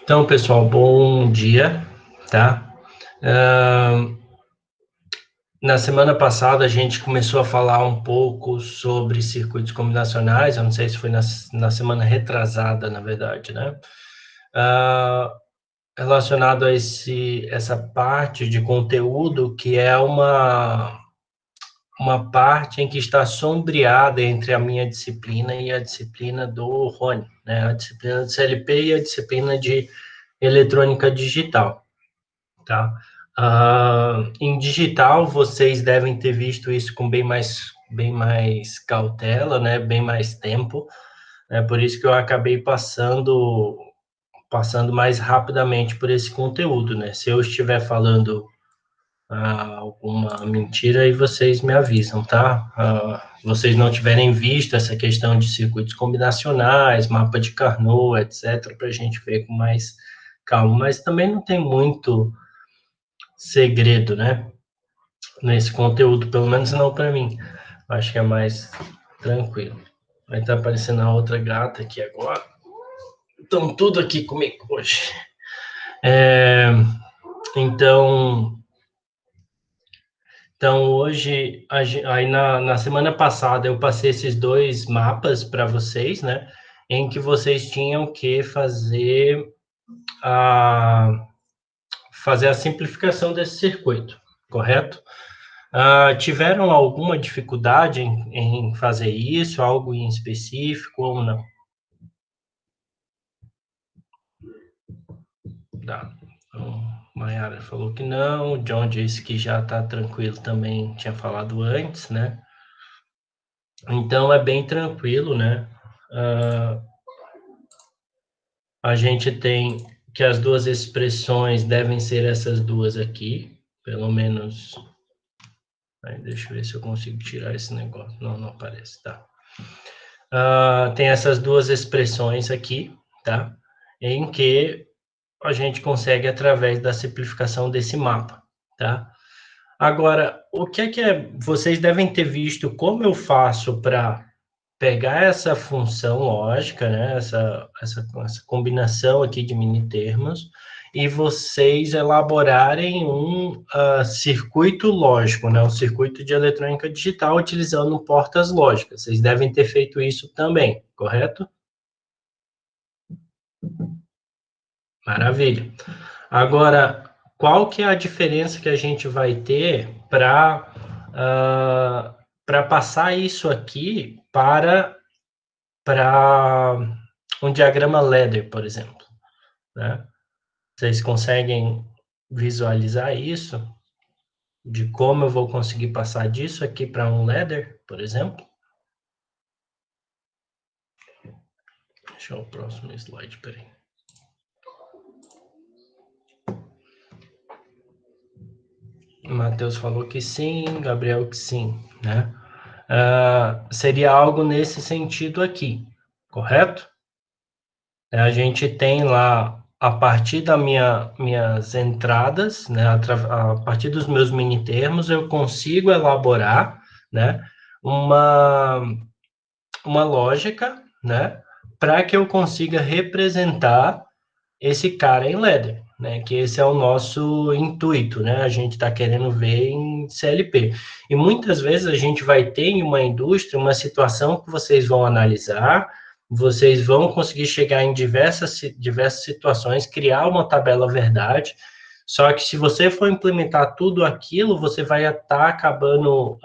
Então, pessoal, bom dia, tá? Na semana passada a gente começou a falar um pouco sobre circuitos combinacionais, eu não sei se foi na semana retrasada, na verdade, né? Relacionado a essa parte de conteúdo que é uma parte em que está sombreada entre a minha disciplina e a disciplina do Rony, né? A disciplina de CLP e a disciplina de eletrônica digital. Tá? Em digital, vocês devem ter visto isso com bem mais cautela, né? Bem mais tempo. É por isso que eu acabei passando mais rapidamente por esse conteúdo, né? Se eu estiver falando alguma mentira, aí vocês me avisam, tá? Vocês não tiverem visto essa questão de circuitos combinacionais, mapa de Carnot, etc., para a gente ver com mais calma. Mas também não tem muito segredo, né? Nesse conteúdo, pelo menos não para mim. Acho que é mais tranquilo. Vai estar aparecendo a outra gata aqui agora. Estão tudo aqui comigo hoje. Então, hoje, aí na semana passada eu passei esses dois mapas para vocês, né? Em que vocês tinham que fazer a simplificação desse circuito, correto? Tiveram alguma dificuldade em fazer isso, algo em específico ou não? Tá. Então, Mayara falou que não, o John disse que já está tranquilo também, tinha falado antes, né? Então, é bem tranquilo, né? A gente tem que as duas expressões devem ser essas duas aqui, pelo menos. Aí, deixa eu ver se eu consigo tirar esse negócio. Não, não aparece, tá? Tem essas duas expressões aqui, tá? Em que a gente consegue através da simplificação desse mapa, tá? Agora, o que vocês devem ter visto como eu faço para pegar essa função lógica, né? Essa combinação aqui de minitermos e vocês elaborarem um circuito lógico, né? Um circuito de eletrônica digital utilizando portas lógicas. Vocês devem ter feito isso também, correto? Maravilha. Agora, qual que é a diferença que a gente vai ter para passar isso aqui para um diagrama ladder, por exemplo, né? Vocês conseguem visualizar isso? De como eu vou conseguir passar disso aqui para um ladder, por exemplo? Deixa eu ver o próximo slide, peraí. Matheus falou que sim, Gabriel que sim, né? Seria algo nesse sentido aqui, correto? A gente tem lá, a partir das minhas entradas, né, a partir dos meus minitermos, eu consigo elaborar, né, uma lógica, né, para que eu consiga representar esse cara em ladder, né? Que esse é o nosso intuito, né? A gente está querendo ver em CLP. E muitas vezes a gente vai ter em uma indústria uma situação que vocês vão analisar, vocês vão conseguir chegar em diversas situações, criar uma tabela verdade. Só que se você for implementar tudo aquilo, você vai estar acabando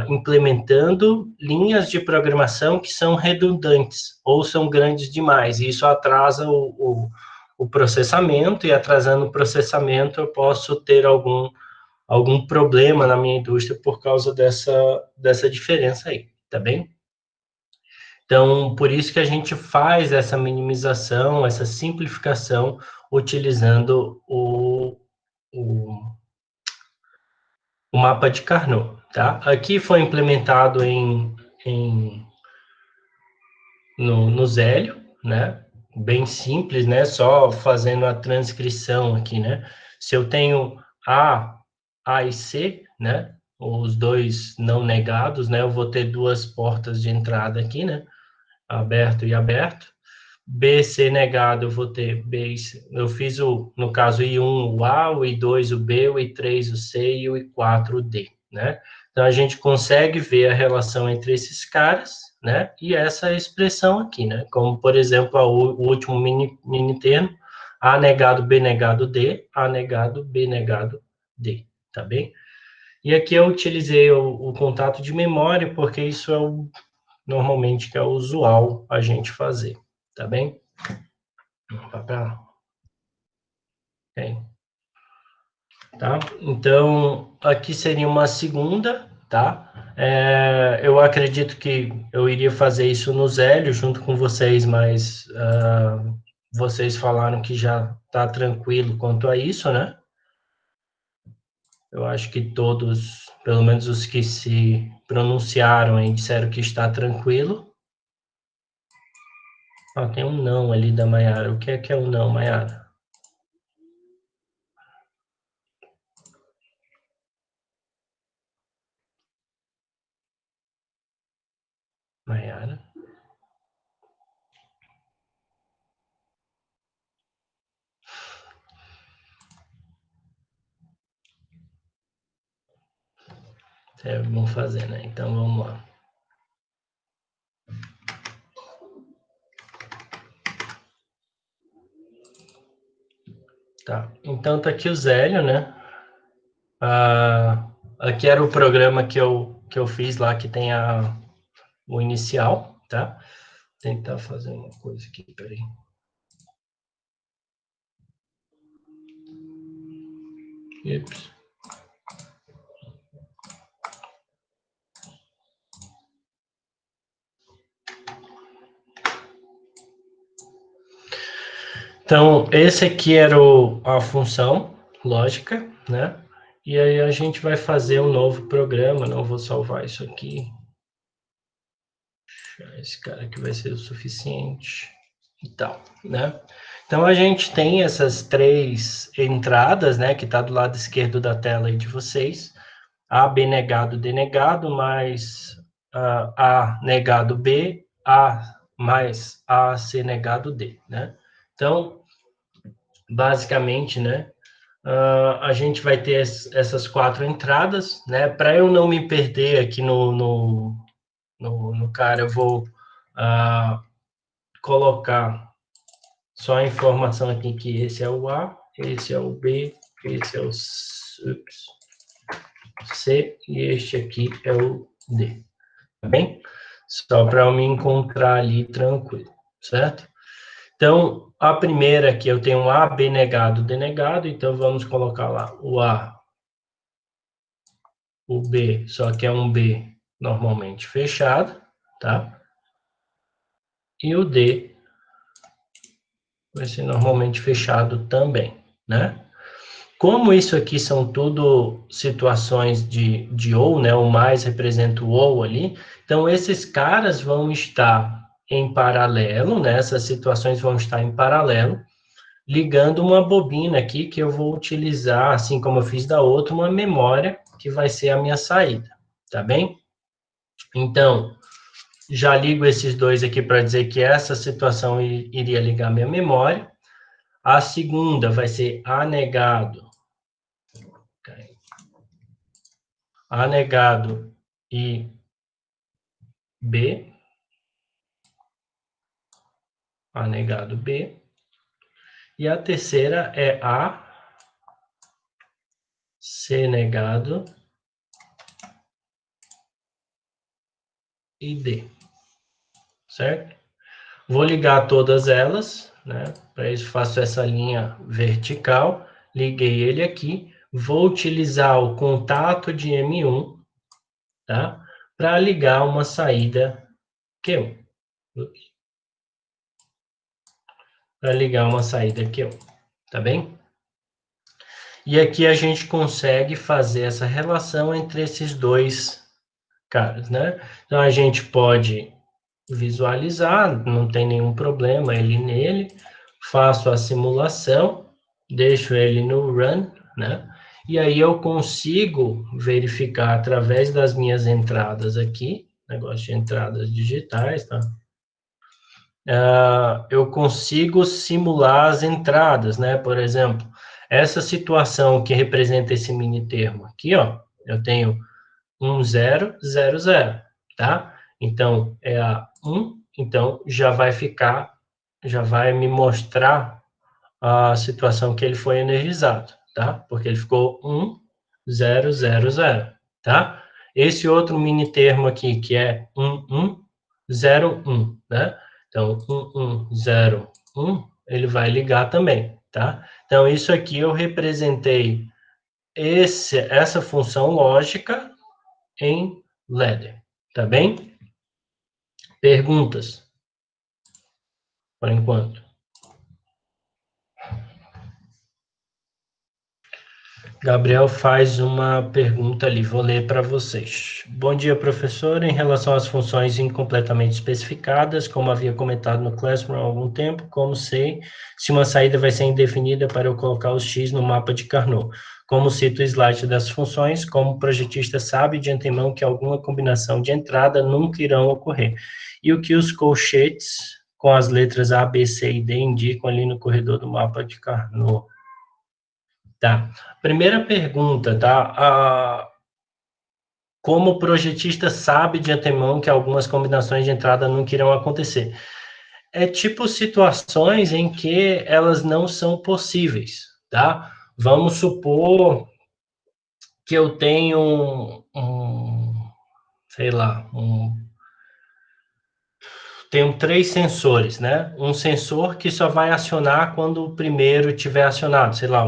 implementando linhas de programação que são redundantes ou são grandes demais. E isso atrasa o processamento, e atrasando o processamento eu posso ter algum problema na minha indústria por causa dessa diferença aí, tá bem? Então, por isso que a gente faz essa minimização, essa simplificação, utilizando o mapa de Carnot, tá? Aqui foi implementado no Zélio, né? Bem simples, né? Só fazendo a transcrição aqui, né? Se eu tenho A e C, né? Os dois não negados, né? Eu vou ter duas portas de entrada aqui, né? Aberto e aberto. B, C negado, eu vou ter B, eu fiz no caso, I1, o A, o I2, o B, o I3, o C e o I4, o D, né? Então, a gente consegue ver a relação entre esses caras, né? E essa expressão aqui, né? Como, por exemplo, o último mini termo, A negado, B negado, D, A negado, B negado, D, tá bem? E aqui eu utilizei o contato de memória, porque isso é normalmente que é usual a gente fazer, tá bem? Papel. Tem. Tá? Então, aqui seria uma segunda, tá? Eu acredito que eu iria fazer isso no Zélio junto com vocês, mas vocês falaram que já está tranquilo quanto a isso, né? Eu acho que todos, pelo menos os que se pronunciaram aí, disseram que está tranquilo. Ah, tem um não ali da Maiara. O que é o não, Maiara? Maiara? Vamos fazer, né? Então, vamos lá. Tá. Então, tá aqui o Zélio, né? Aqui era o programa que eu fiz lá, que tem o inicial, tá? Vou tentar fazer uma coisa aqui, peraí. Ups. Então, esse aqui era a função lógica, né? E aí a gente vai fazer um novo programa, não vou salvar isso aqui. Esse cara aqui vai ser o suficiente e tal, né? Então, a gente tem essas três entradas, né? Que está do lado esquerdo da tela aí de vocês. A, B negado, D negado, mais A negado, B, A mais A, C negado, D, né? Então, basicamente, né, a gente vai ter essas quatro entradas, né? Para eu não me perder aqui no cara, eu vou colocar só a informação aqui que esse é o A, esse é o B, esse é o C e este aqui é o D, tá bem? Só para eu me encontrar ali tranquilo, certo? Então, a primeira aqui eu tenho A, B negado, D negado, então vamos colocar lá o A, o B, só que é um B normalmente fechado, tá? E o D vai ser normalmente fechado também, né? Como isso aqui são tudo situações de ou, né? O mais representa o ou ali, então esses caras vão estar em paralelo, né? Essas situações vão estar em paralelo, ligando uma bobina aqui que eu vou utilizar, assim como eu fiz da outra, uma memória que vai ser a minha saída, tá bem? Então, já ligo esses dois aqui para dizer que essa situação iria ligar minha memória. A segunda vai ser anegado. Anegado e B. Anegado B. E a terceira é A, C negado e D. Certo? Vou ligar todas elas, né? Para isso faço essa linha vertical, liguei ele aqui, vou utilizar o contato de M1, tá? Para ligar uma saída Q1. Para ligar uma saída Q1, tá bem? E aqui a gente consegue fazer essa relação entre esses dois caras, né? Então a gente pode visualizar, não tem nenhum problema ele nele, faço a simulação, deixo ele no run, né? E aí eu consigo verificar através das minhas entradas aqui, negócio de entradas digitais, tá? eu consigo simular as entradas, né? Por exemplo, essa situação que representa esse mini termo aqui, ó, eu tenho 1, 0, 0, 0, tá? Então, é a 1, então já vai me mostrar a situação que ele foi energizado, tá? Porque ele ficou 1, 0, 0, 0, tá? Esse outro mini termo aqui, que é 1, 1, 0, 1, né? Então, 1, 1, 0, 1, ele vai ligar também, tá? Então, isso aqui eu representei essa função lógica em ladder, tá bem? Perguntas, por enquanto. Gabriel faz uma pergunta ali, vou ler para vocês. Bom dia, professor. Em relação às funções incompletamente especificadas, como havia comentado no Classroom há algum tempo, como sei se uma saída vai ser indefinida para eu colocar os X no mapa de Carnot? Como cito o slide das funções, como o projetista sabe de antemão que alguma combinação de entrada nunca irão ocorrer. E o que os colchetes com as letras A, B, C e D indicam ali no corredor do mapa de Carnot? Tá. Primeira pergunta, tá? Como o projetista sabe de antemão que algumas combinações de entrada nunca irão acontecer? É tipo situações em que elas não são possíveis, tá? Vamos supor que eu tenho sei lá, tenho 3 sensores, né? Um sensor que só vai acionar quando o primeiro tiver acionado, sei lá,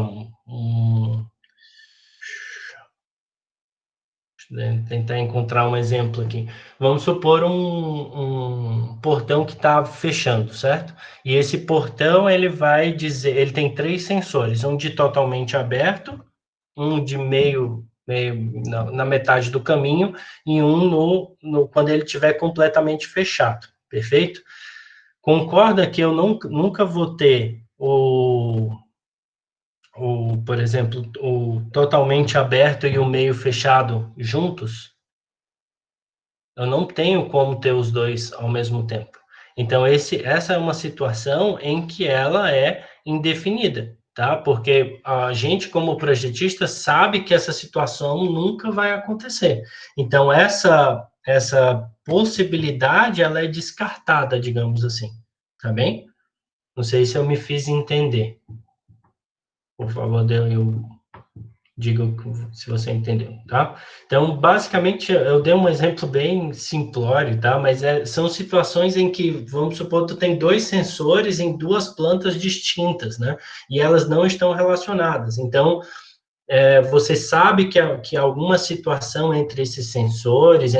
tentar encontrar um exemplo aqui. Vamos supor um portão que está fechando, certo? E esse portão, ele vai dizer, ele tem 3 sensores, um de totalmente aberto, um de meio na metade do caminho, e um quando ele estiver completamente fechado, perfeito? Concorda que eu nunca vou ter por exemplo, o totalmente aberto e o meio fechado juntos? Eu não tenho como ter os dois ao mesmo tempo. Então, essa é uma situação em que ela é indefinida, tá? Porque a gente, como projetista, sabe que essa situação nunca vai acontecer. Então, essa possibilidade, ela é descartada, digamos assim, tá bem? Não sei se eu me fiz entender. Por favor, diga se você entendeu, tá? Então, basicamente, eu dei um exemplo bem simplório, tá? Mas são situações em que, vamos supor, tu tem 2 sensores em 2 plantas distintas, né? E elas não estão relacionadas. Então, você sabe que alguma situação entre esses sensores,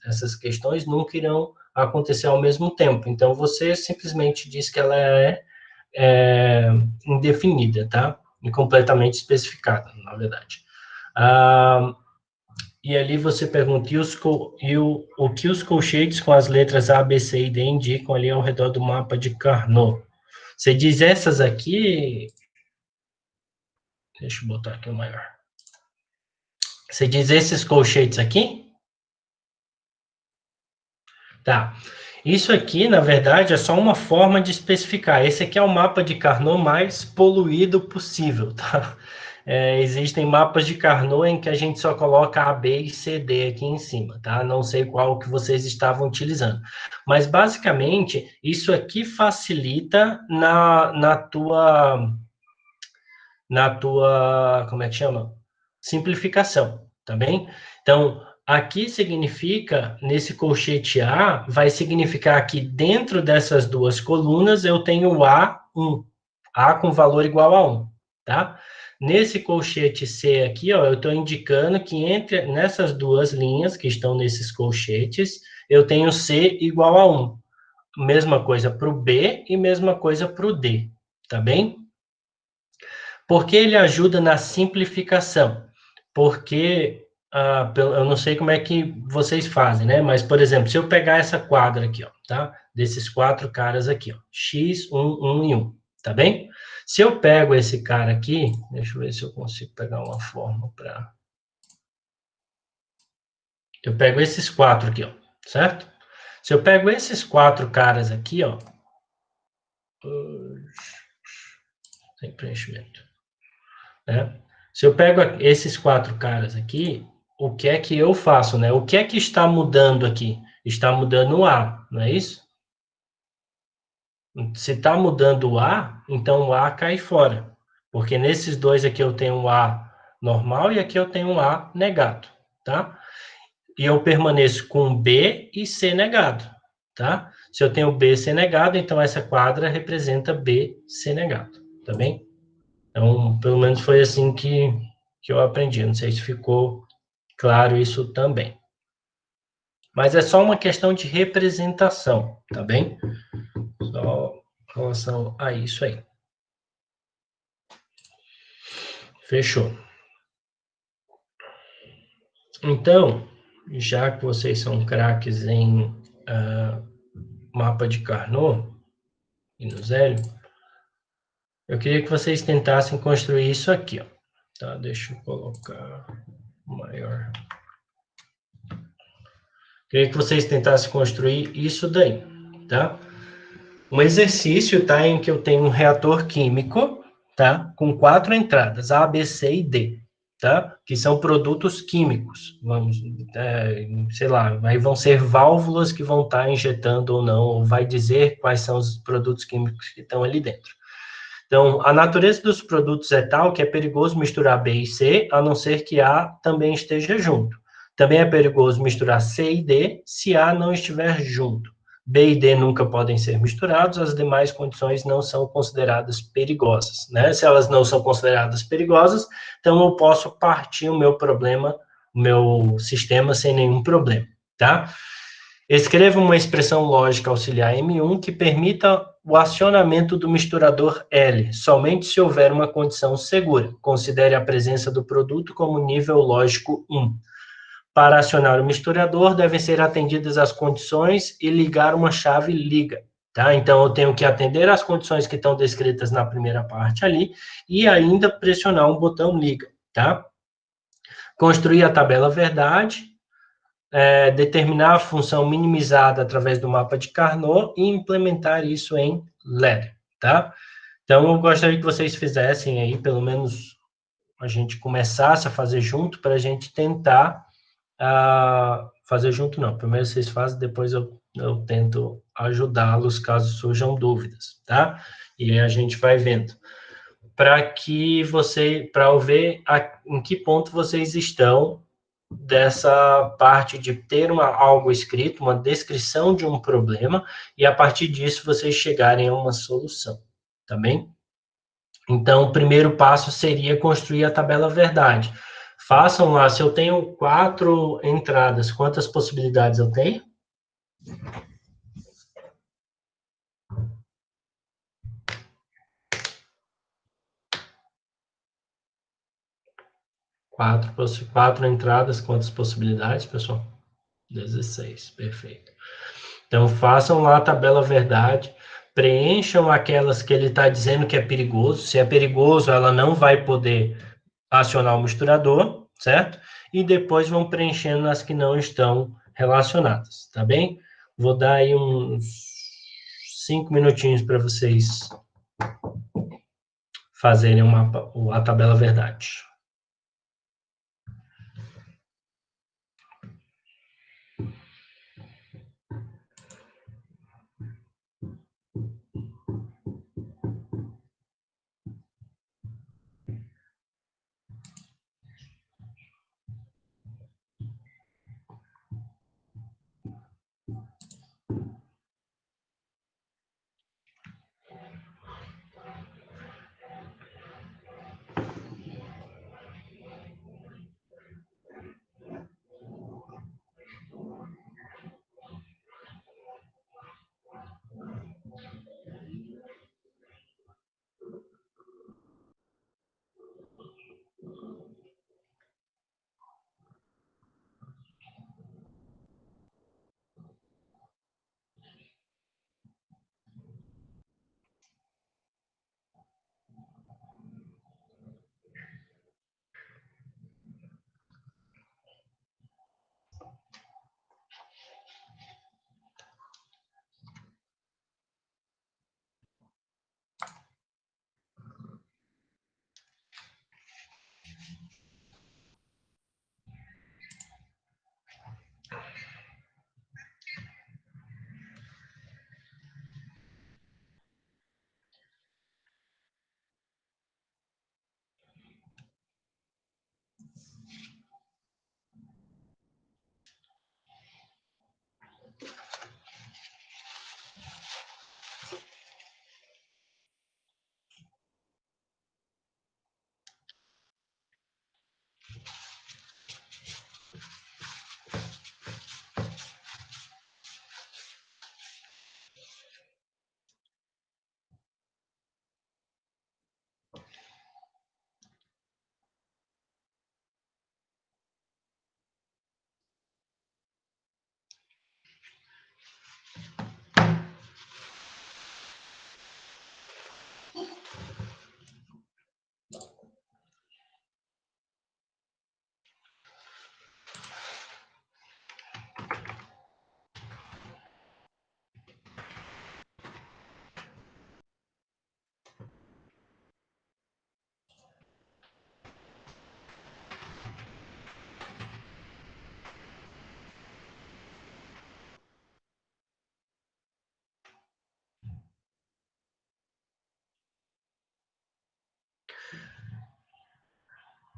essas questões, nunca irão acontecer ao mesmo tempo. Então, você simplesmente diz que ela é indefinida, tá? Incompletamente especificada, na verdade. E ali você pergunta, o que os colchetes com as letras A, B, C e D indicam ali ao redor do mapa de Carnot? Você diz essas aqui... Deixa eu botar aqui o maior. Você diz esses colchetes aqui? Tá. Isso aqui, na verdade, é só uma forma de especificar. Esse aqui é o mapa de Carnot mais poluído possível, tá? Existem mapas de Carnot em que a gente só coloca A, B e C, D aqui em cima, tá? Não sei qual que vocês estavam utilizando. Mas, basicamente, isso aqui facilita como é que chama? Simplificação, tá bem? Então, aqui significa, nesse colchete A, vai significar que dentro dessas duas colunas eu tenho A1, A com valor igual a 1, tá? Nesse colchete C aqui, ó, eu estou indicando que nessas duas linhas que estão nesses colchetes, eu tenho C igual a 1. Mesma coisa para o B e mesma coisa para o D, tá bem? Porque ele ajuda na simplificação. Porque, eu não sei como é que vocês fazem, né? Mas, por exemplo, se eu pegar essa quadra aqui, ó, tá? Desses 4 caras aqui, ó, X, 1, 1 e 1, tá bem? Se eu pego esse cara aqui, deixa eu ver se eu consigo pegar uma forma para... Eu pego esses 4 aqui, ó, certo? Se eu pego esses 4 caras aqui, ó, sem preenchimento, né? Se eu pego esses 4 caras aqui, o que é que eu faço, né? O que é que está mudando aqui? Está mudando o A, não é isso? Se está mudando o A, então o A cai fora. Porque nesses dois aqui eu tenho um A normal e aqui eu tenho um A negado, tá? E eu permaneço com B e C negado, tá? Se eu tenho B e C negado, então essa quadra representa B, C negado, tá bem? Então, pelo menos foi assim que eu aprendi. Não sei se ficou claro isso também. Mas é só uma questão de representação, tá bem? Só em relação a isso aí. Fechou. Então, já que vocês são craques em mapa de Carnot e no Zélio, eu queria que vocês tentassem construir isso aqui, ó. Tá, deixa eu colocar maior. Queria que vocês tentassem construir isso daí, tá? Um exercício, tá, em que eu tenho um reator químico, tá, com 4 entradas, A, B, C e D, tá, que são produtos químicos, vamos, sei lá, aí vão ser válvulas que vão estar injetando ou não, ou vai dizer quais são os produtos químicos que estão ali dentro. Então, a natureza dos produtos é tal que é perigoso misturar B e C, a não ser que A também esteja junto. Também é perigoso misturar C e D se A não estiver junto. B e D nunca podem ser misturados, as demais condições não são consideradas perigosas, né? Se elas não são consideradas perigosas, então eu posso partir o meu problema, o meu sistema sem nenhum problema, tá? Escreva uma expressão lógica auxiliar M1 que permita o acionamento do misturador L, somente se houver uma condição segura. Considere a presença do produto como nível lógico 1. Para acionar o misturador, devem ser atendidas as condições e ligar uma chave liga. Tá? Então, eu tenho que atender às condições que estão descritas na primeira parte ali e ainda pressionar um botão liga. Tá? Construir a tabela verdade, determinar a função minimizada através do mapa de Carnot e implementar isso em Ladder, tá? Então, eu gostaria que vocês fizessem aí, pelo menos a gente começasse a fazer junto para a gente tentar fazer junto, não. Primeiro vocês fazem, depois eu tento ajudá-los caso surjam dúvidas, tá? E aí a gente vai vendo. Para eu ver em que ponto vocês estão dessa parte de ter algo escrito, uma descrição de um problema, e a partir disso vocês chegarem a uma solução, tá bem? Então, o primeiro passo seria construir a tabela verdade. Façam lá, se eu tenho 4 entradas, quantas possibilidades eu tenho? 4 entradas, quantas possibilidades, pessoal? 16, perfeito. Então, façam lá a tabela verdade, preencham aquelas que ele está dizendo que é perigoso. Se é perigoso, ela não vai poder acionar o misturador, certo? E depois vão preenchendo as que não estão relacionadas, tá bem? Vou dar aí uns 5 minutinhos para vocês fazerem a tabela verdade.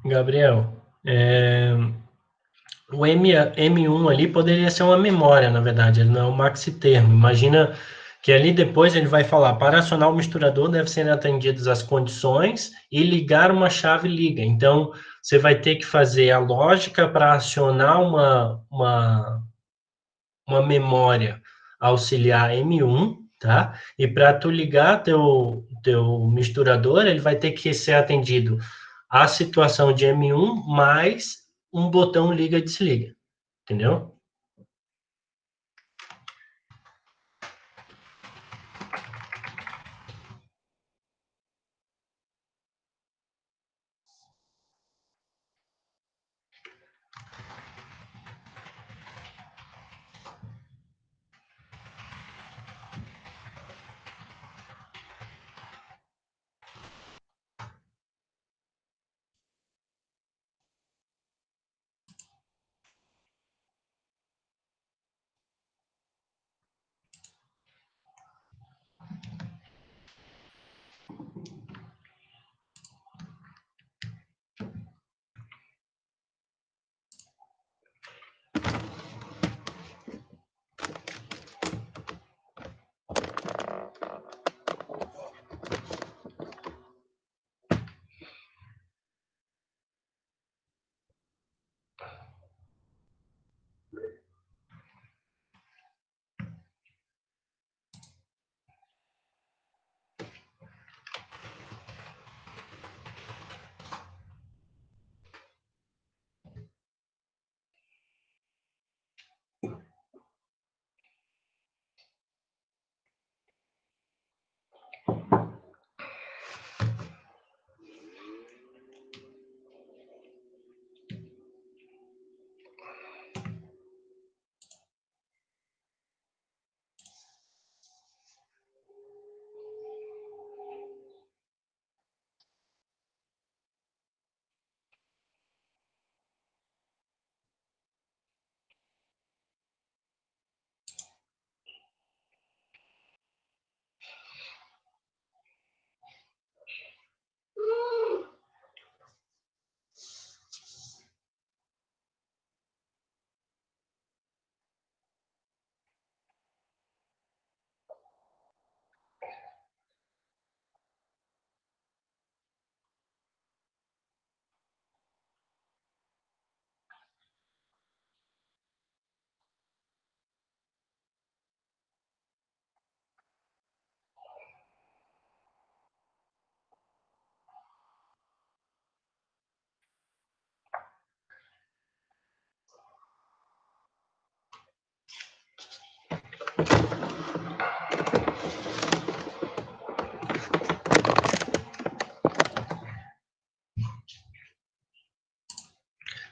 Gabriel, o M1 ali poderia ser uma memória, na verdade, ele não é um maxi termo. Imagina que ali depois ele vai falar, para acionar o misturador deve ser atendidas as condições e ligar uma chave liga. Então, você vai ter que fazer a lógica para acionar uma memória auxiliar M1, tá? E para tu ligar teu misturador, ele vai ter que ser atendido a situação de M1 mais um botão liga e desliga, entendeu?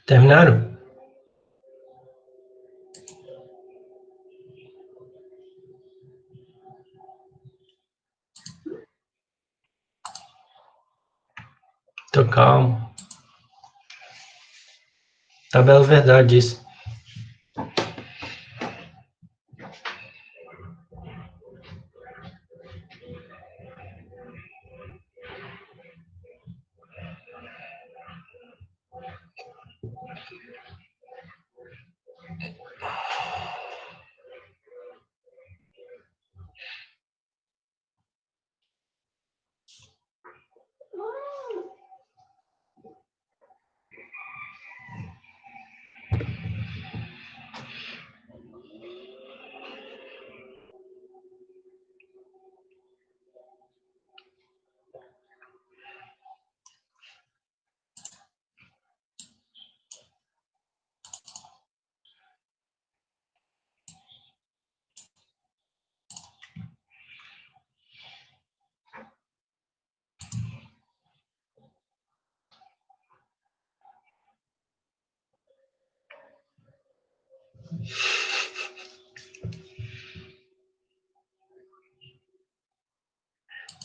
Terminaram? Tô calmo. Tabela verdade isso.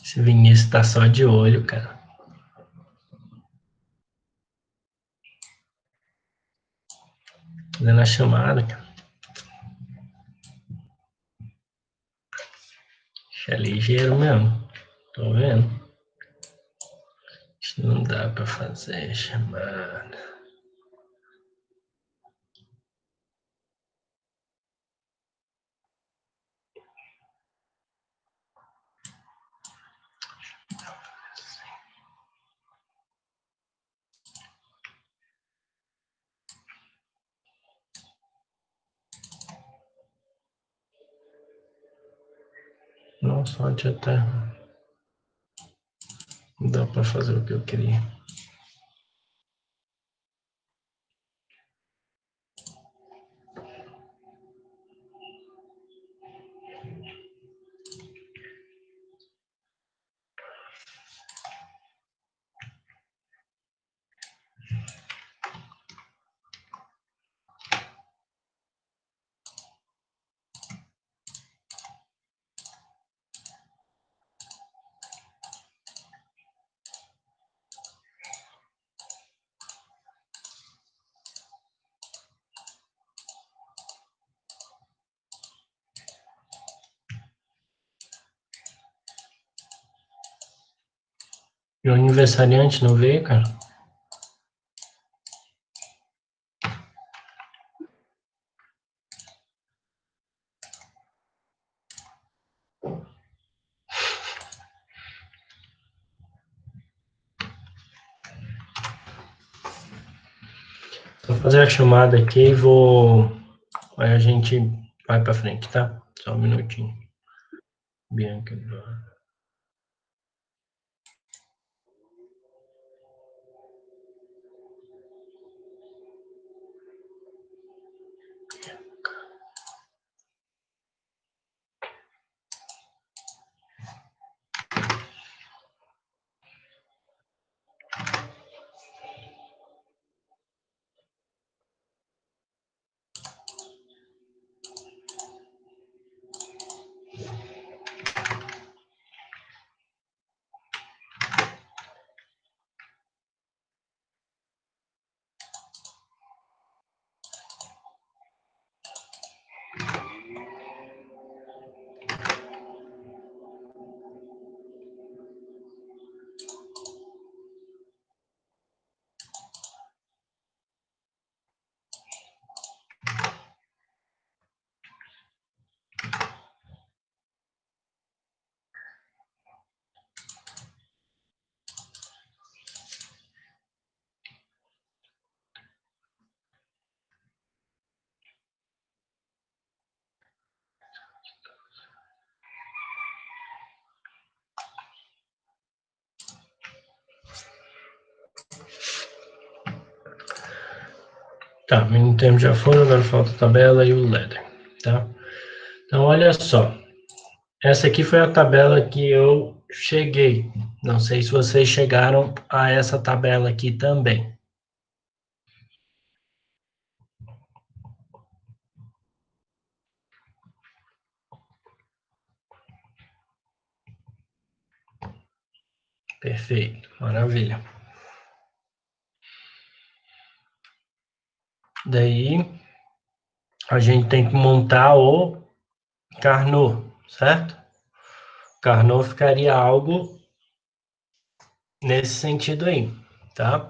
Esse Vinícius tá só de olho, cara. Fazendo a chamada, cara. É ligeiro mesmo. Tô vendo. Não dá para fazer chamada. Nossa, onde até não dá para fazer o que eu queria. E o aniversariante não veio, cara? Vou fazer a chamada aqui e vou. Aí a gente vai para frente, tá? Só um minutinho. Bianca. Tá, em termos já foram, agora falta a tabela e o leather, tá? Então, olha só. Essa aqui foi a tabela que eu cheguei. Não sei se vocês chegaram a essa tabela aqui também. Perfeito, maravilha. Daí, a gente tem que montar o Carnot, certo? Carnot ficaria algo nesse sentido aí, tá?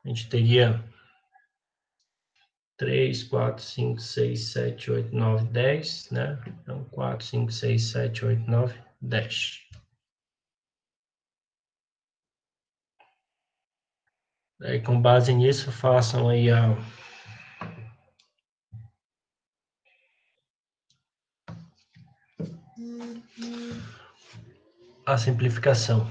A gente teria 3, 4, 5, 6, 7, 8, 9, 10, né? Então, 4, 5, 6, 7, 8, 9, 10. Aí, com base nisso, façam aí a simplificação.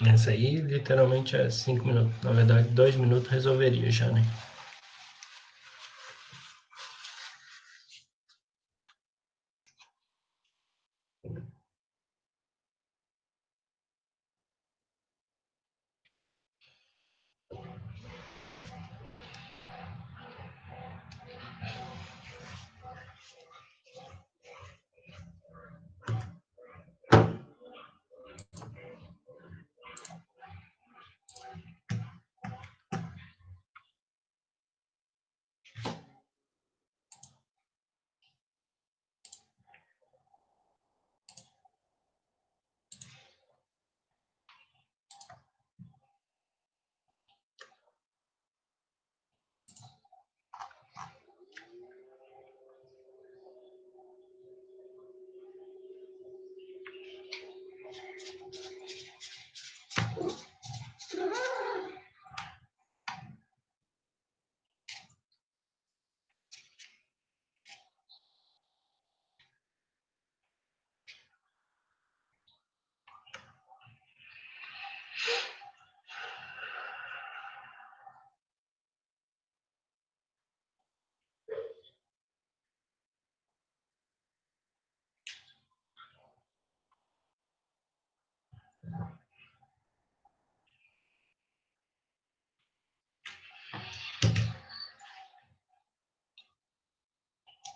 Essa aí, literalmente, é 5 minutos. Na verdade, 2 minutos resolveria já, né?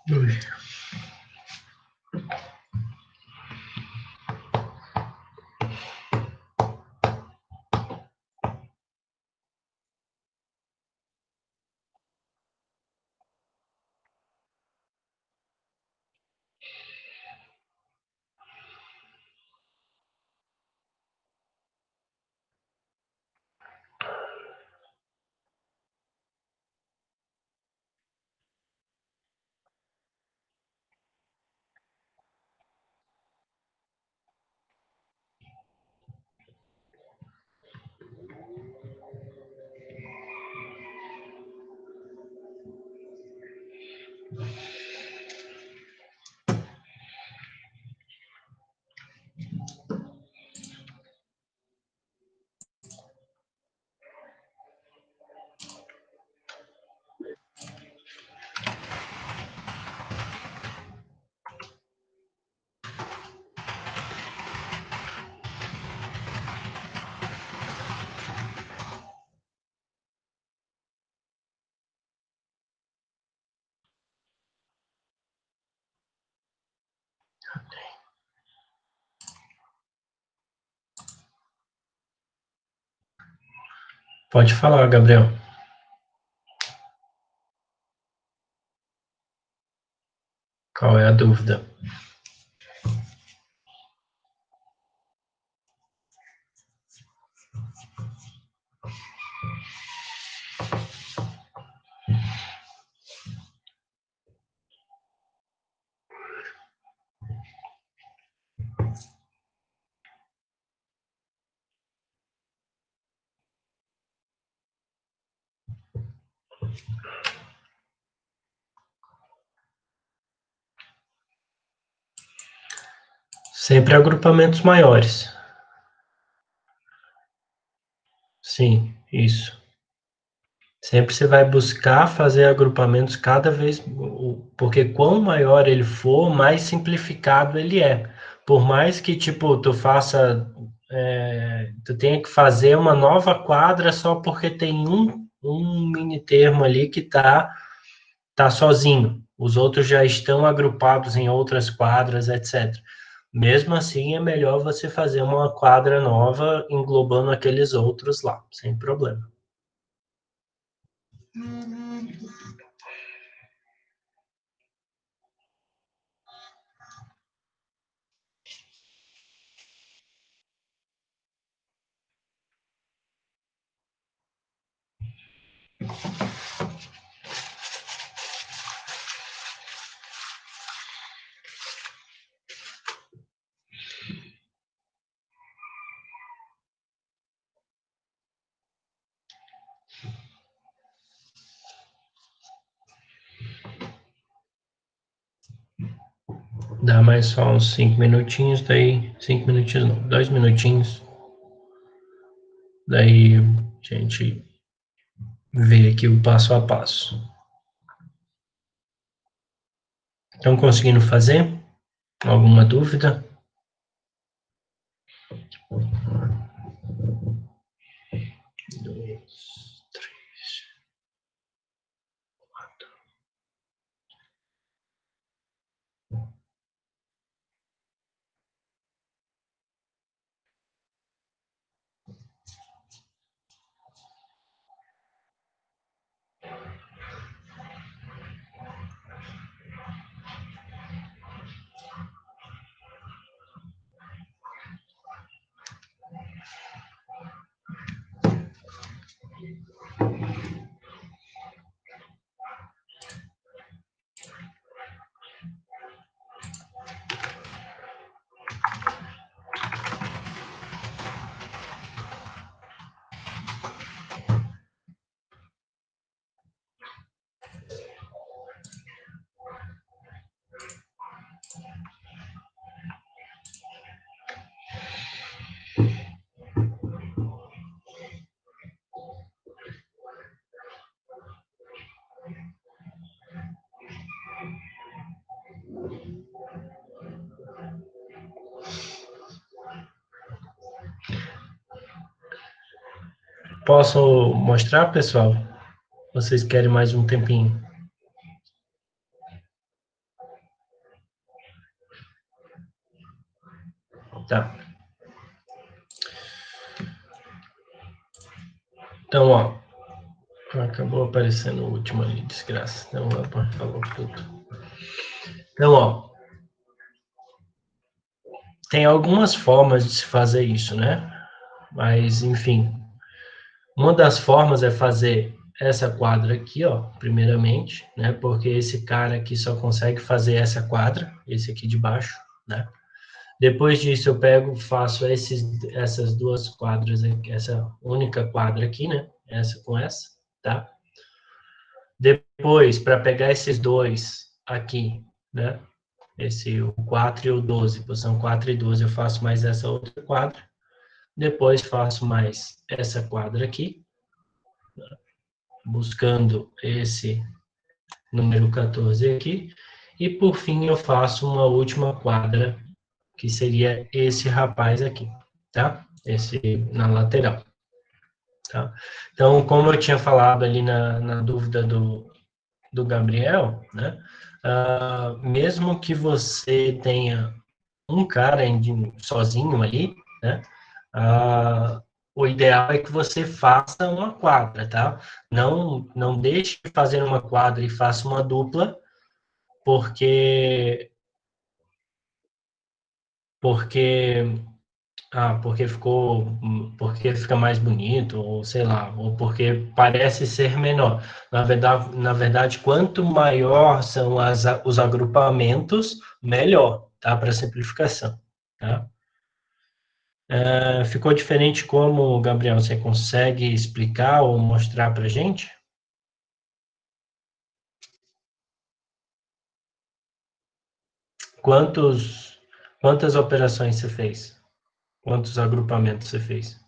Ui. Pode falar, Gabriel. Qual é a dúvida? Sempre agrupamentos maiores. Sim, isso. Sempre você vai buscar fazer agrupamentos cada vez, porque quanto maior ele for, mais simplificado ele é. Por mais que, tipo, tu faça, tu tenha que fazer uma nova quadra só porque tem um mini termo ali que tá sozinho. Os outros já estão agrupados em outras quadras, etc. Mesmo assim, é melhor você fazer uma quadra nova englobando aqueles outros lá, sem problema. Dá mais só uns 5 minutinhos, daí 5 minutinhos não, 2 minutinhos. Daí a gente vê aqui o passo a passo. Estão conseguindo fazer? Alguma dúvida? Dois, três. Posso mostrar, pessoal? Vocês querem mais um tempinho? Tá. Então, ó, acabou aparecendo o último ali, desgraça. Então, falou tudo. Então, ó, tem algumas formas de se fazer isso, né? Mas, enfim, uma das formas é fazer essa quadra aqui, ó, primeiramente, né? Porque esse cara aqui só consegue fazer essa quadra, esse aqui de baixo, né? Depois disso, eu pego, faço essas duas quadras, essa única quadra aqui, né? Essa com essa, tá? Depois, para pegar esses dois aqui, né? O 4 e o 12, posição 4 e 12, eu faço mais essa outra quadra. Depois faço mais essa quadra aqui, buscando esse número 14 aqui. E por fim eu faço uma última quadra, que seria esse rapaz aqui, tá? Esse na lateral. Tá? Então, como eu tinha falado ali na dúvida do Gabriel, né? Mesmo que você tenha um cara sozinho ali, né? O ideal é que você faça uma quadra, tá? Não deixe de fazer uma quadra e faça uma dupla, porque porque porque fica mais bonito, ou sei lá, ou porque parece ser menor. Na verdade, quanto maior são os agrupamentos, melhor, tá? Para simplificação, tá? Ficou diferente como, Gabriel, você consegue explicar ou mostrar para gente? Quantas operações você fez? Quantos agrupamentos você fez?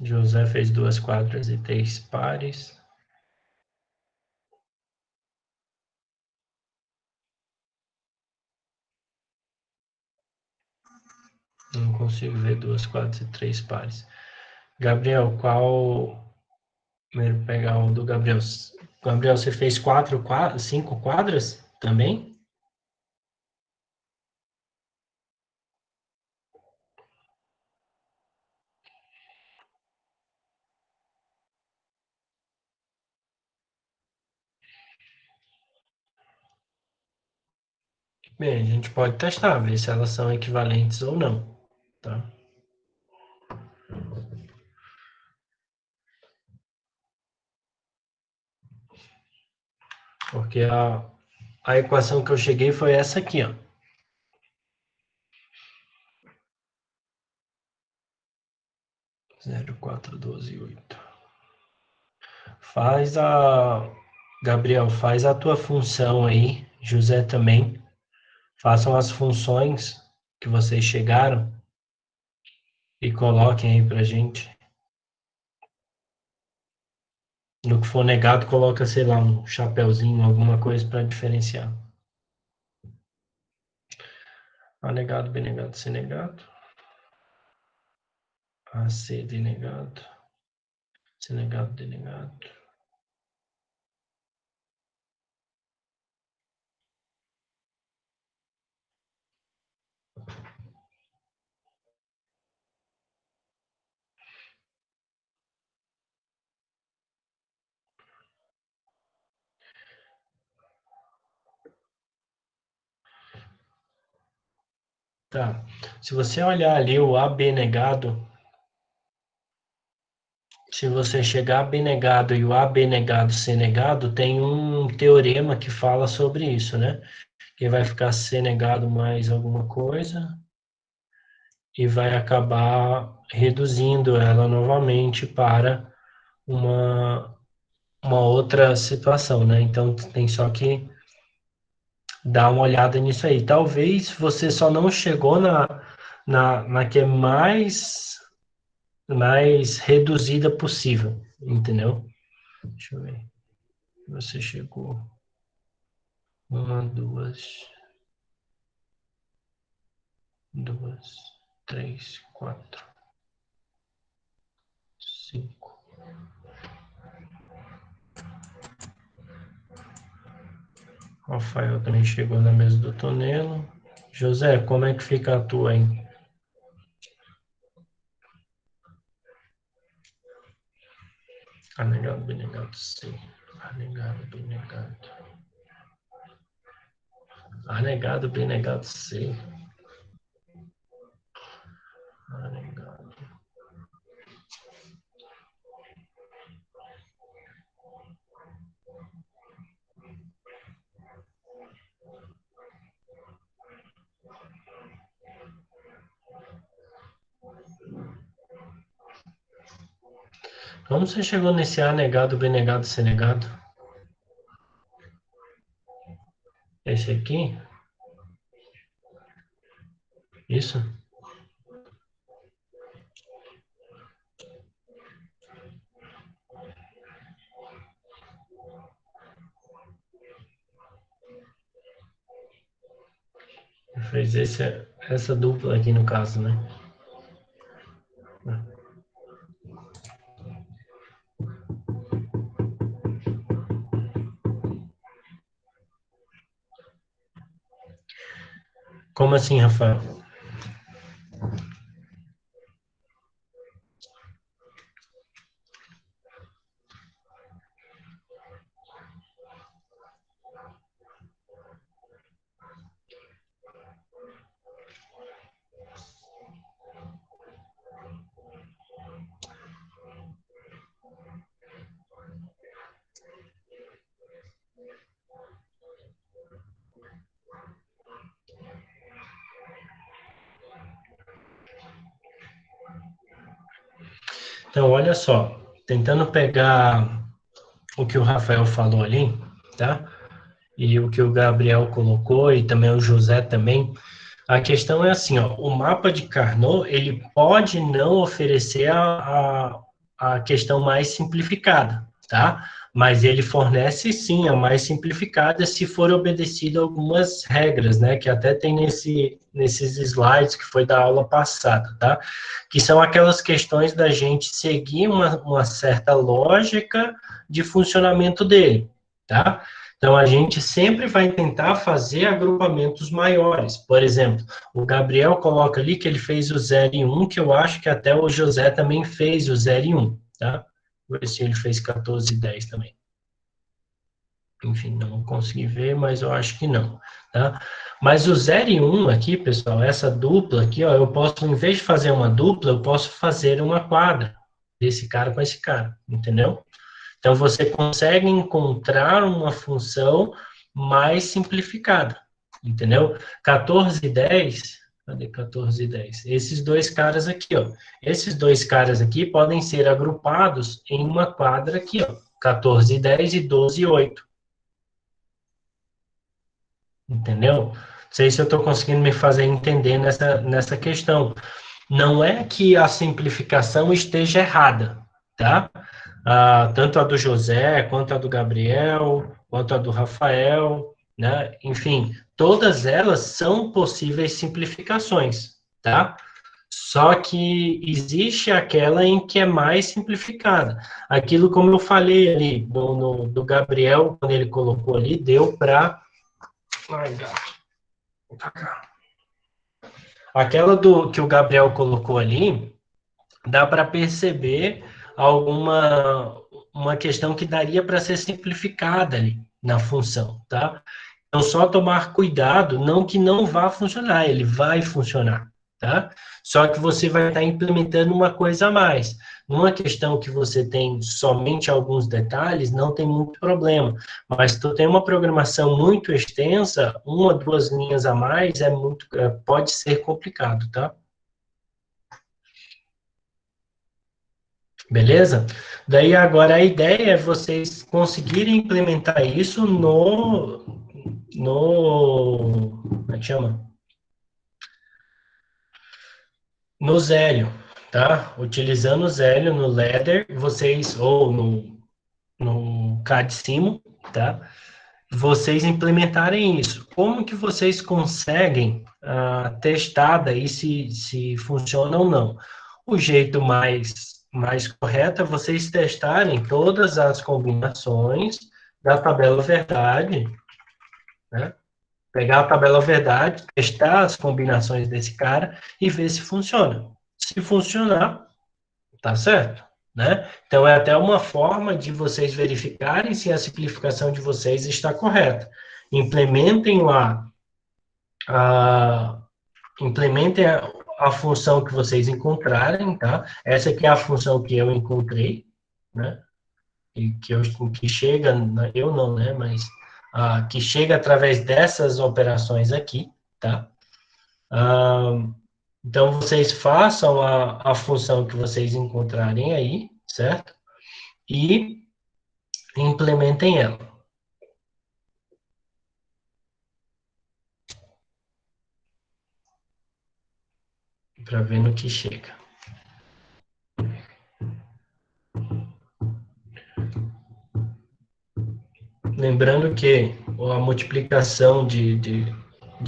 José fez 2 quadras e 3 pares. Não consigo ver 2 quadras e 3 pares. Gabriel, Primeiro pegar o do Gabriel. Gabriel, você fez 5 quadras também? Bem, a gente pode testar, ver se elas são equivalentes ou não, tá? Porque a equação que eu cheguei foi essa aqui, ó. 0, 4, 12, 8. Gabriel, faz a tua função aí, José também. Façam as funções que vocês chegaram e coloquem aí pra gente. No que for negado, coloca, sei lá, um chapéuzinho, alguma coisa para diferenciar. A negado, B negado, C negado. A, C, D negado. C negado, D negado. Tá. Se você olhar ali o AB negado, se você chegar a B negado e o AB negado, C negado, tem um teorema que fala sobre isso, né? Que vai ficar C negado mais alguma coisa e vai acabar reduzindo ela novamente para uma, uma outra situação, né? Então tem só que dar uma olhada nisso aí. Talvez você só não chegou na que é mais reduzida possível, entendeu? Deixa eu ver. Você chegou uma, duas, três, quatro, cinco. Rafael também chegou na mesa do Tonelo. José, como é que fica a tua aí? Anegado, bem negado, sim. Anegado, bem negado. Anegado, bem negado, sim. Anegado. Como você chegou nesse A negado, B negado, C negado? Esse aqui? Isso? Fez essa dupla aqui no caso, né? Como assim, Rafael? Então, olha só, tentando pegar o que o Rafael falou ali, tá? E o que o Gabriel colocou, e também o José também, a questão é assim, ó, o mapa de Carnot, ele pode não oferecer a questão mais simplificada, tá? Mas ele fornece, sim, a mais simplificada se for obedecido algumas regras, né? Que até tem nesses slides que foi da aula passada, tá? Que são aquelas questões da gente seguir uma certa lógica de funcionamento dele, tá? Então, a gente sempre vai tentar fazer agrupamentos maiores. Por exemplo, o Gabriel coloca ali que ele fez o 0 e 1, que eu acho que até o José também fez o 0 e 1, tá? Vou ver se ele fez 14 e 10 também. Enfim, não consegui ver, mas eu acho que não, tá? Mas o 0 e 1 aqui, pessoal, essa dupla aqui, ó, eu posso, em vez de fazer uma dupla, eu posso fazer uma quadra desse cara com esse cara, entendeu? Então, você consegue encontrar uma função mais simplificada, entendeu? 14 e 10, cadê 14 e 10? Esses dois caras aqui, ó. Esses dois caras aqui podem ser agrupados em uma quadra aqui, ó. 14 e 10 e 12 e 8, entendeu? Não sei se eu estou conseguindo me fazer entender nessa questão. Não é que a simplificação esteja errada, tá? Tanto a do José, quanto a do Gabriel, quanto a do Rafael, né? Enfim, todas elas são possíveis simplificações, tá? Só que existe aquela em que é mais simplificada. Aquilo, como eu falei ali, do Gabriel, quando ele colocou ali, deu para. Ai, gato. Aquela que o Gabriel colocou ali, dá para perceber alguma uma questão que daria para ser simplificada ali na função, tá? Então, só tomar cuidado, não que não vá funcionar, ele vai funcionar, tá? Só que você vai estar implementando uma coisa a mais. Numa questão que você tem somente alguns detalhes, não tem muito problema. Mas se tu tem uma programação muito extensa, uma, duas linhas a mais pode ser complicado, tá? Beleza? Daí agora a ideia é vocês conseguirem implementar isso como é que chama? No Zélio, tá? Utilizando o Zélio no Ladder, vocês, ou no CAD-Simo, tá? Vocês implementarem isso. Como que vocês conseguem testar daí se funciona ou não? O jeito mais correto é vocês testarem todas as combinações da tabela verdade né? Pegar a tabela verdade, testar as combinações desse cara e ver se funciona. Se funcionar, tá certo, né? Então, é até uma forma de vocês verificarem se a simplificação de vocês está correta. Implementem lá, a, implementem a função que vocês encontrarem, tá? Essa aqui é a função que eu encontrei, né? E que chega, eu não, né? Mas que chega através dessas operações aqui, tá? Ah, então, vocês façam a função que vocês encontrarem aí, certo? E implementem ela, para ver no que chega. Lembrando que a multiplicação de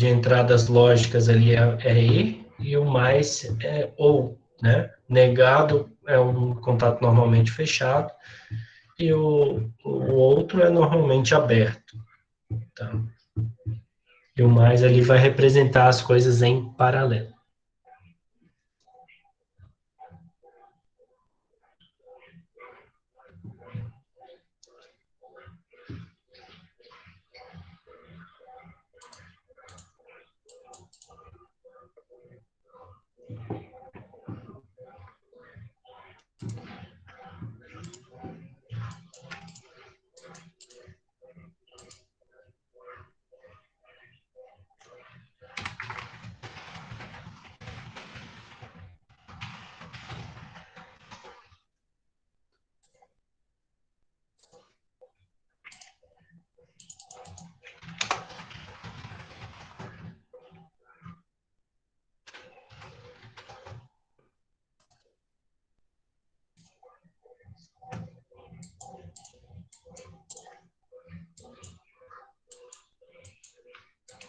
entradas lógicas ali é e o mais é ou, né? Negado é um contato normalmente fechado, e o outro é normalmente aberto, tá? E o mais ali vai representar as coisas em paralelo.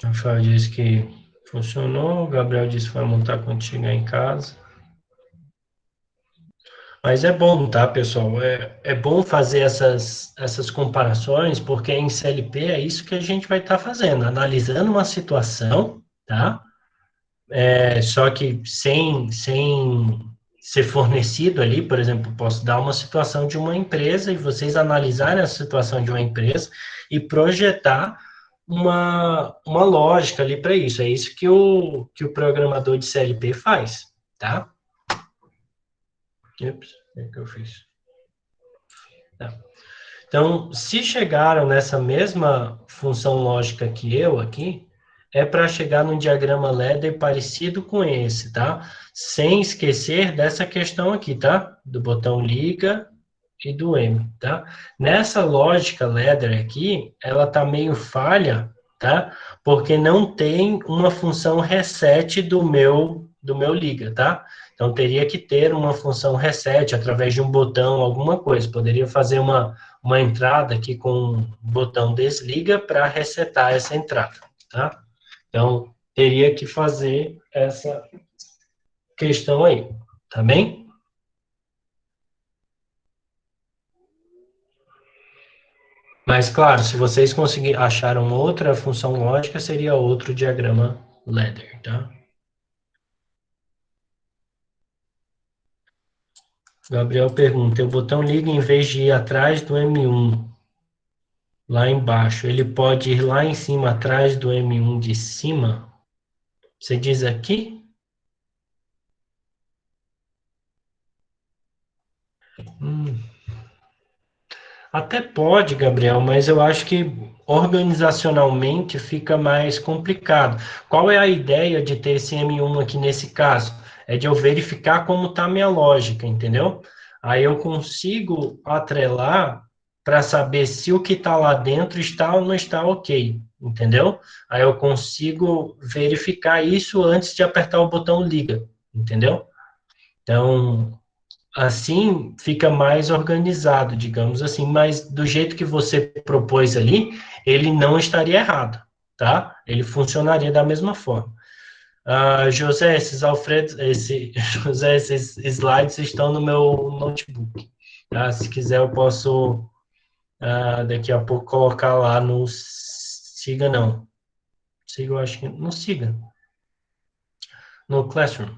O Rafael disse que funcionou, o Gabriel disse que vai montar quando chegar em casa. Mas é bom, tá, pessoal? É bom fazer essas comparações, porque em CLP é isso que a gente vai estar fazendo, analisando uma situação, tá? Só que sem ser fornecido ali, por exemplo, posso dar uma situação de uma empresa e vocês analisarem a situação de uma empresa e projetar uma lógica ali para isso. É isso que o programador de CLP faz, tá? Ups, o que eu fiz? Tá. Então, se chegaram nessa mesma função lógica que eu aqui, é para chegar num diagrama ladder parecido com esse, tá? Sem esquecer dessa questão aqui, tá? Do botão liga e do M, tá? Nessa lógica ladder aqui, ela tá meio falha, tá? Porque não tem uma função reset do meu liga, tá? Então teria que ter uma função reset através de um botão, alguma coisa. Poderia fazer uma entrada aqui com um botão desliga para resetar essa entrada, tá? Então teria que fazer essa questão aí, tá bem? Mas, claro, se vocês conseguirem achar uma outra função lógica, seria outro diagrama ladder, tá? Gabriel pergunta, o botão liga em vez de ir atrás do M1, lá embaixo, ele pode ir lá em cima, atrás do M1 de cima? Você diz aqui? Hum, Até pode, Gabriel, mas eu acho que organizacionalmente fica mais complicado. Qual é a ideia de ter esse M1 aqui nesse caso? É de eu verificar como está a minha lógica, entendeu? Aí eu consigo atrelar para saber se o que está lá dentro está ou não está ok, entendeu? Aí eu consigo verificar isso antes de apertar o botão liga, entendeu? Então, assim fica mais organizado, digamos assim, mas do jeito que você propôs ali, ele não estaria errado, tá? Ele funcionaria da mesma forma. José, José, esses slides estão no meu notebook, tá? Se quiser, eu posso daqui a pouco colocar lá no Siga não. Siga, eu acho que não siga. No Classroom.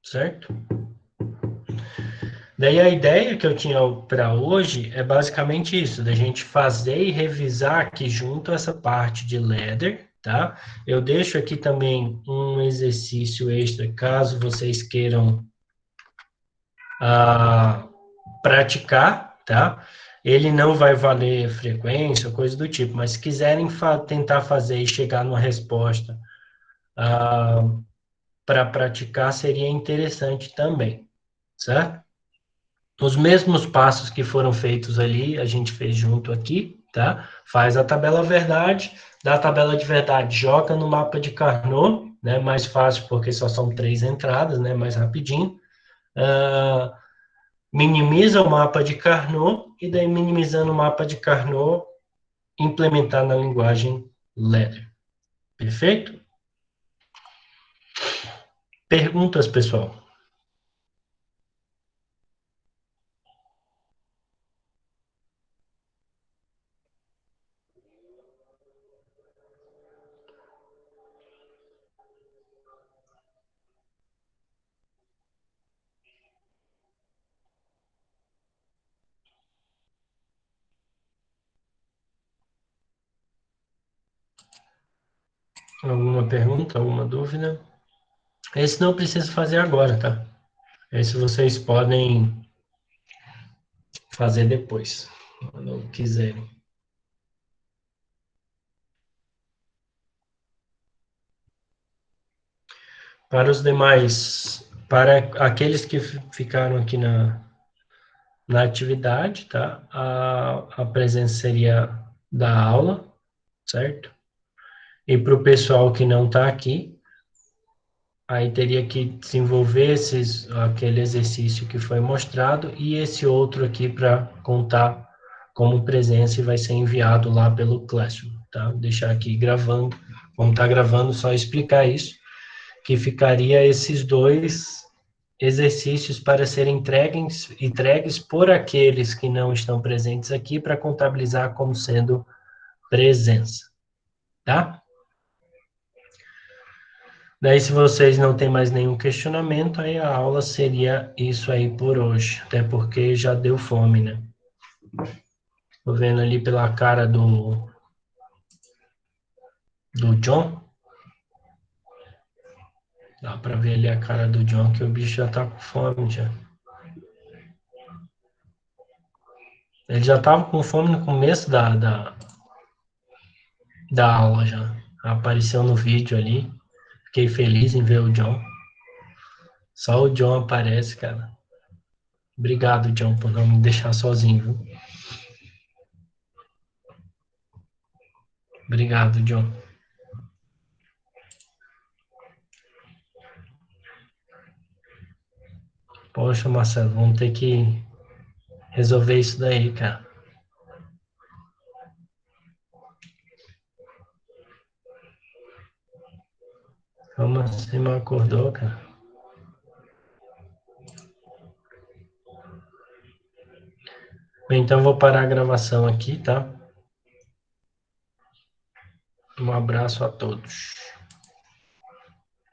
Certo? Daí a ideia que eu tinha para hoje é basicamente isso, da gente fazer e revisar aqui junto essa parte de ladder, tá? Eu deixo aqui também um exercício extra, caso vocês queiram praticar, tá? Ele não vai valer frequência, coisa do tipo, mas se quiserem tentar fazer e chegar numa resposta para praticar, seria interessante também, certo? Os mesmos passos que foram feitos ali, a gente fez junto aqui, tá? Faz a tabela verdade, da tabela de verdade, joga no mapa de Carnot, né? Mais fácil porque só são 3 entradas, né? Mais rapidinho. Minimiza o mapa de Carnot e daí minimizando o mapa de Carnot, implementar na linguagem Ladder. Perfeito? Perguntas, pessoal? Alguma pergunta, alguma dúvida? Esse não precisa fazer agora, tá? Esse vocês podem fazer depois, quando quiserem. Para os demais, para aqueles que ficaram aqui na atividade, tá? A presença seria da aula, certo? E para o pessoal que não está aqui, aí teria que desenvolver aquele exercício que foi mostrado e esse outro aqui para contar como presença e vai ser enviado lá pelo Classroom, tá? Vou deixar aqui gravando, como está gravando, só explicar isso, que ficaria esses dois exercícios para serem entregues por aqueles que não estão presentes aqui para contabilizar como sendo presença, tá? Daí, se vocês não têm mais nenhum questionamento, aí a aula seria isso aí por hoje, até porque já deu fome, né? Tô vendo ali pela cara do John, dá para ver ali a cara do John que o bicho já tá com fome já. Ele já tava com fome no começo da aula já. Apareceu no vídeo ali. Fiquei feliz em ver o John. Só o John aparece, cara. Obrigado, John, por não me deixar sozinho, viu? Obrigado, John. Poxa, Marcelo, vamos ter que resolver isso daí, cara. Como assim não acordou, cara? Bem, então eu vou parar a gravação aqui, tá? Um abraço a todos.